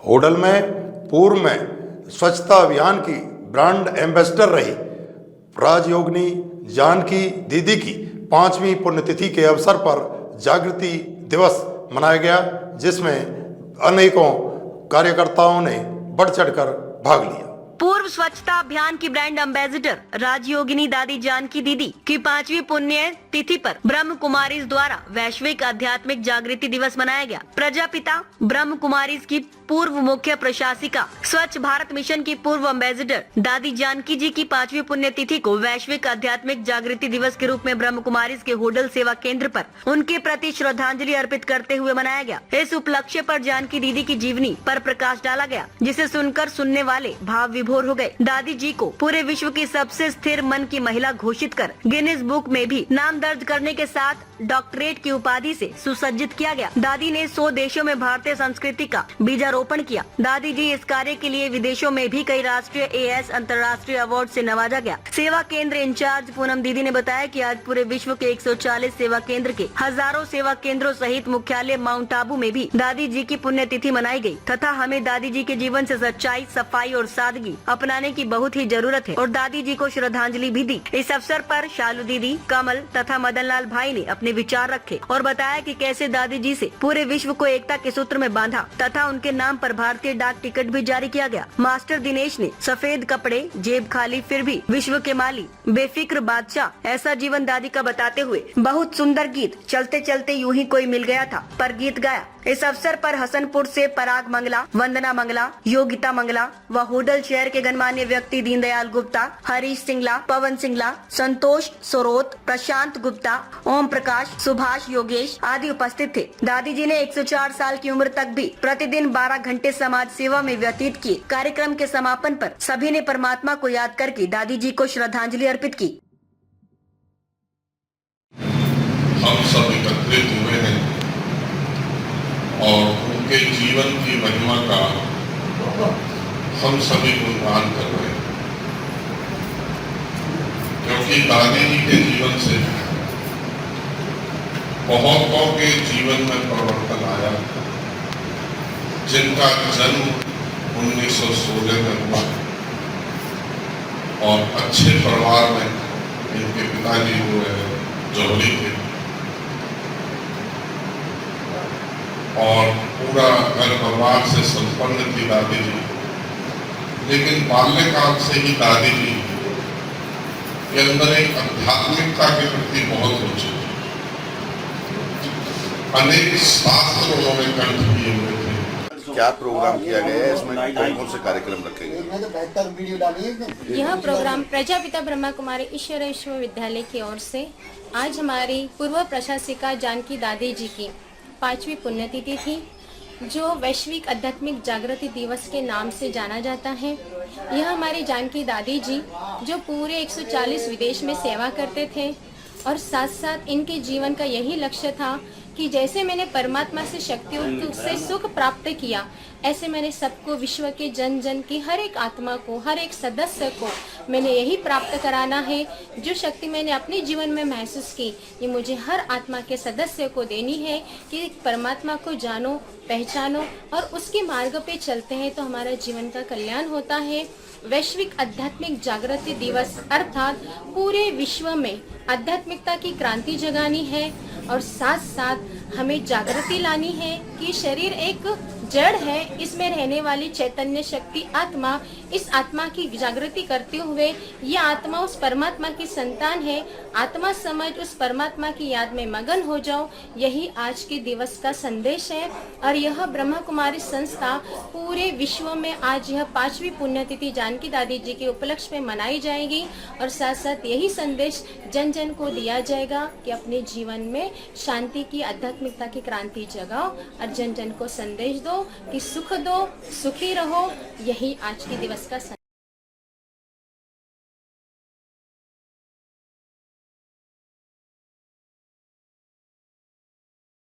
होडल में पूर्व में स्वच्छता अभियान की ब्रांड एम्बेसडर रही राजयोगिनी जानकी दीदी की 5वीं पुण्यतिथि के अवसर पर जागृति दिवस मनाया गया, जिसमें अनेकों कार्यकर्ताओं ने बढ़ चढ़कर भाग लिया। पूर्व स्वच्छता अभियान की ब्रांड एम्बेसडर राजयोगिनी दादी जानकी दीदी की 5वीं पुण्य तिथि पर ब्रह्म कुमारीज द्वारा वैश्विक आध्यात्मिक जागृति दिवस मनाया गया। प्रजापिता ब्रह्म कुमारीज की पूर्व मुख्य प्रशासिका, स्वच्छ भारत मिशन की पूर्व एम्बेसडर दादी जानकी जी की 5वीं पुण्यतिथि को वैश्विक आध्यात्मिक जागृति दिवस के रूप में ब्रह्म कुमारीज के होडल सेवा केंद्र पर उनके प्रति श्रद्धांजलि अर्पित करते हुए मनाया गया। इस उपलक्ष्य पर जानकी दीदी की जीवनी पर प्रकाश डाला गया, जिसे सुनकर सुनने वाले भाव विभोर हो गए। दादी जी को पूरे विश्व की सबसे स्थिर मन की महिला घोषित कर गिनीज बुक में भी नाम दर्ज करने के साथ डॉक्टरेट की उपाधि से सुसज्जित किया गया। दादी ने 100 देशों में भारतीय संस्कृति का बीजारोपण किया। दादी जी इस कार्य के लिए विदेशों में भी कई राष्ट्रीय एएस अंतर्राष्ट्रीय अवार्ड से नवाजा गया। सेवा केंद्र इंचार्ज पूनम दीदी ने बताया कि आज पूरे विश्व के 140 सेवा केंद्र के हजारों सेवा केंद्रों सहित मुख्यालय माउंट आबू में भी दादी जी की पुण्यतिथि मनाई गई तथा हमें दादी जी के जीवन से सच्चाई, सफाई और सादगी अपनाने की बहुत ही जरूरत है और दादी जी को श्रद्धांजलि भी दी। इस अवसर पर शालू दीदी, कमल तथा मदन लाल भाई ने अपने विचार रखे और बताया कि कैसे दादी जी से पूरे विश्व को एकता के सूत्र में बांधा तथा उनके नाम पर भारतीय डाक टिकट भी जारी किया गया। मास्टर दिनेश ने सफेद कपड़े, जेब खाली फिर भी विश्व के माली, बेफिक्र बादशाह, ऐसा जीवन दादी का बताते हुए बहुत सुंदर गीत चलते चलते यूं ही कोई मिल गया था पर गीत गाया। इस अवसर पर हसनपुर से पराग मंगला, वंदना मंगला, योगिता मंगला व होडल शहर के गणमान्य व्यक्ति दीनदयाल गुप्ता, हरीश सिंगला, पवन सिंगला, संतोष सोरोत, प्रशांत गुप्ता, ओम प्रकाश, सुभाष योगेश आदि उपस्थित थे। दादी जी ने 104 साल की उम्र तक भी प्रतिदिन 12 घंटे समाज सेवा में व्यतीत किए। कार्यक्रम के समापन पर सभी ने परमात्मा को याद करके दादी जी को श्रद्धांजलि अर्पित की। हम सब एकत्रित हुए हैं और उनके जीवन की महिमा का हम सभी गुणगान कर रहे हैं, क्योंकि दादी जी के जीवन से बहुतों के जीवन में परिवर्तन आया, जिनका जन्म 1916 में हुआ और अच्छे परिवार में इनके पिताजी जो है जौहरी थे और पूरा घर परिवार से संपन्न थी दादी जी। लेकिन बाल्यकाल से ही दादी जी के अंदर एक आध्यात्मिकता के प्रति बहुत रुचि थी। अनेक शास्त्र उन्होंने कंठ किए हुए थे। क्या प्रोग्राम किया गया है, इसमें कौन कौन से कार्यक्रम रखे गए? यह प्रोग्राम प्रजापिता ब्रह्मा कुमारी ईश्वर विश्वविद्यालय की ओर से आज हमारी पूर्व प्रशासिका जानकी दादी जी की 5वीं पुण्यतिथि थी, जो वैश्विक आध्यात्मिक जागृति दिवस के नाम से जाना जाता है। यह हमारी जानकी दादी जी जो पूरे 140 विदेश में सेवा करते थे और साथ साथ इनके जीवन का यही लक्ष्य था कि जैसे मैंने परमात्मा से शक्ति और से सुख प्राप्त किया, ऐसे मैंने सबको, विश्व के जन जन की हर एक आत्मा को, हर एक सदस्य को मैंने यही प्राप्त कराना है। जो शक्ति मैंने अपने जीवन में महसूस की, ये मुझे हर आत्मा के सदस्य को देनी है कि परमात्मा को जानो, पहचानो और उसके मार्ग पे चलते हैं तो हमारा जीवन का कल्याण होता है। वैश्विक आध्यात्मिक जागृति दिवस अर्थात पूरे विश्व में आध्यात्मिकता की क्रांति जगानी है और साथ साथ हमें जागृति लानी है कि शरीर एक जड़ है, इसमें रहने वाली चैतन्य शक्ति आत्मा, इस आत्मा की जागृति करते हुए ये आत्मा उस परमात्मा की संतान है। आत्मा समझ उस परमात्मा की याद में मगन हो जाओ, यही आज के दिवस का संदेश है। और यह ब्रह्मा कुमारी संस्था पूरे विश्व में आज यह 5वीं पुण्यतिथि जानकी दादी जी के उपलक्ष्य में मनाई जाएगी और साथ साथ यही संदेश जन जन को दिया जाएगा कि अपने जीवन में शांति की, आध्यात्मिकता की क्रांति जगाओ और जन जन को संदेश दो कि सुख दो, सुखी रहो। यही आज के दिवस का